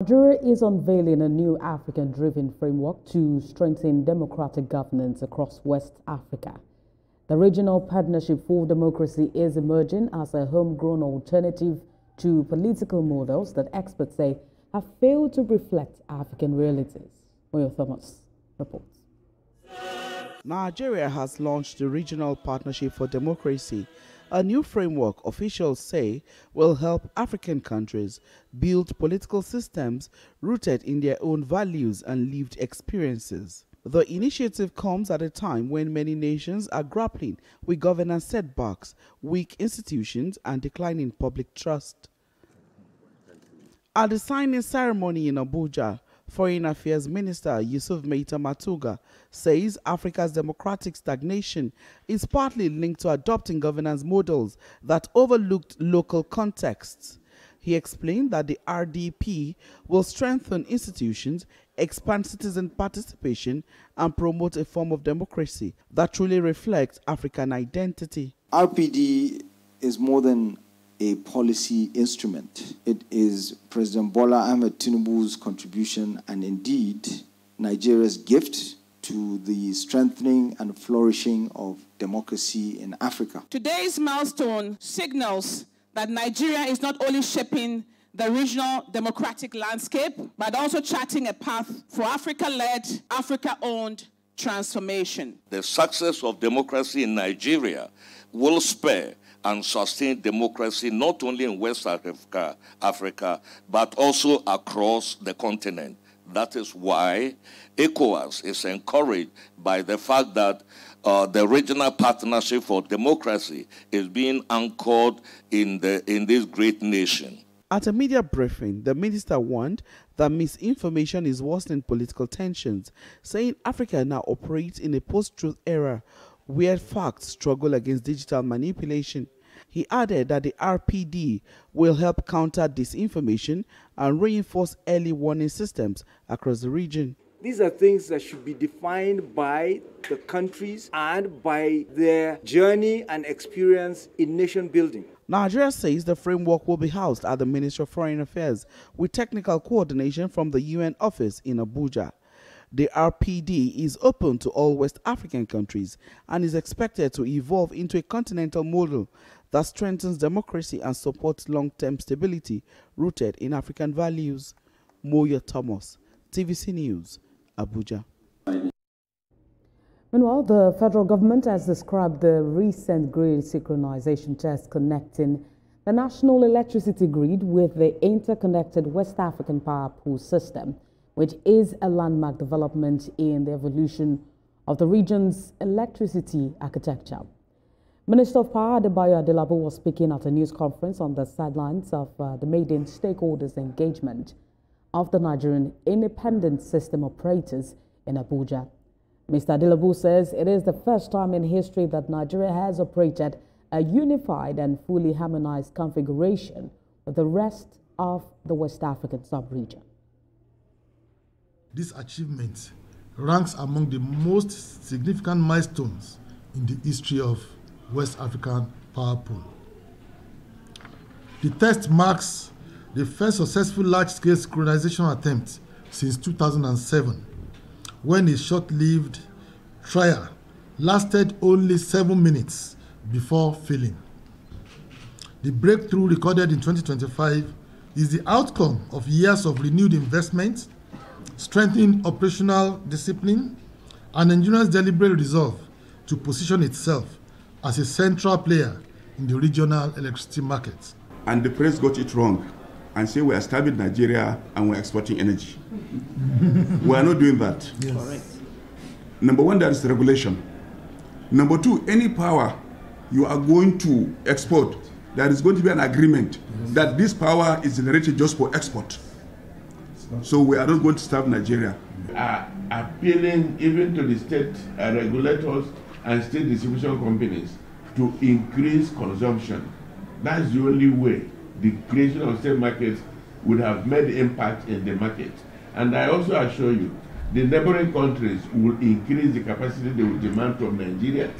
Nigeria is unveiling a new African-driven framework to strengthen democratic governance across West Africa. The Regional Partnership for Democracy is emerging as a homegrown alternative to political models that experts say have failed to reflect African realities. Moyo Thomas reports. Nigeria has launched the Regional Partnership for Democracy, a new framework officials say will help African countries build political systems rooted in their own values and lived experiences. The initiative comes at a time when many nations are grappling with governance setbacks, weak institutions, and declining public trust. At the signing ceremony in Abuja, Foreign Affairs Minister Yusuf Meita Matuga says Africa's democratic stagnation is partly linked to adopting governance models that overlooked local contexts. He explained that the RDP will strengthen institutions, expand citizen participation, and promote a form of democracy that truly reflects African identity. RPD is more than a policy instrument. It is President Bola Ahmed Tinubu's contribution and indeed Nigeria's gift to the strengthening and flourishing of democracy in Africa. Today's milestone signals that Nigeria is not only shaping the regional democratic landscape, but also charting a path for Africa-led, Africa-owned transformation. The success of democracy in Nigeria will spur and sustain democracy not only in West Africa, but also across the continent. That is why ECOWAS is encouraged by the fact that the Regional Partnership for Democracy is being anchored in this great nation. At a media briefing, the minister warned that misinformation is worsening political tensions, saying Africa now operates in a post-truth era where facts struggle against digital manipulation. He added that the RPD will help counter disinformation and reinforce early warning systems across the region. These are things that should be defined by the countries and by their journey and experience in nation building. Nigeria says the framework will be housed at the Ministry of Foreign Affairs with technical coordination from the UN office in Abuja. The RPD is open to all West African countries and is expected to evolve into a continental model that strengthens democracy and supports long-term stability rooted in African values. Moyo Thomas, TVC News, Abuja. Meanwhile, the federal government has described the recent grid synchronization test connecting the national electricity grid with the interconnected West African power pool system, which is a landmark development in the evolution of the region's electricity architecture. Minister of Power Adebayo Adelabu was speaking at a news conference on the sidelines of the maiden stakeholders engagement of the Nigerian independent system operators in Abuja. Mr. Adelabu says it is the first time in history that Nigeria has operated a unified and fully harmonized configuration with the rest of the West African sub-region. This achievement ranks among the most significant milestones in the history of West African power pool. The test marks the first successful large-scale synchronization attempt since 2007, when a short-lived trial lasted only 7 minutes before failing. The breakthrough recorded in 2025 is the outcome of years of renewed investment, strengthening operational discipline, and Nigeria's deliberate resolve to position itself as a central player in the regional electricity market. And the press got it wrong and say we are starving Nigeria and we're exporting energy. We are not doing that. Yes. Correct. Number one, there is regulation. Number two, any power you are going to export, there is going to be an agreement that this power is generated just for export. So we are not going to starve Nigeria. Appealing even to the state regulators and state distribution companies to increase consumption. That's the only way the creation of state markets would have made impact in the market. And I also assure you, the neighboring countries will increase the capacity they will demand from Nigeria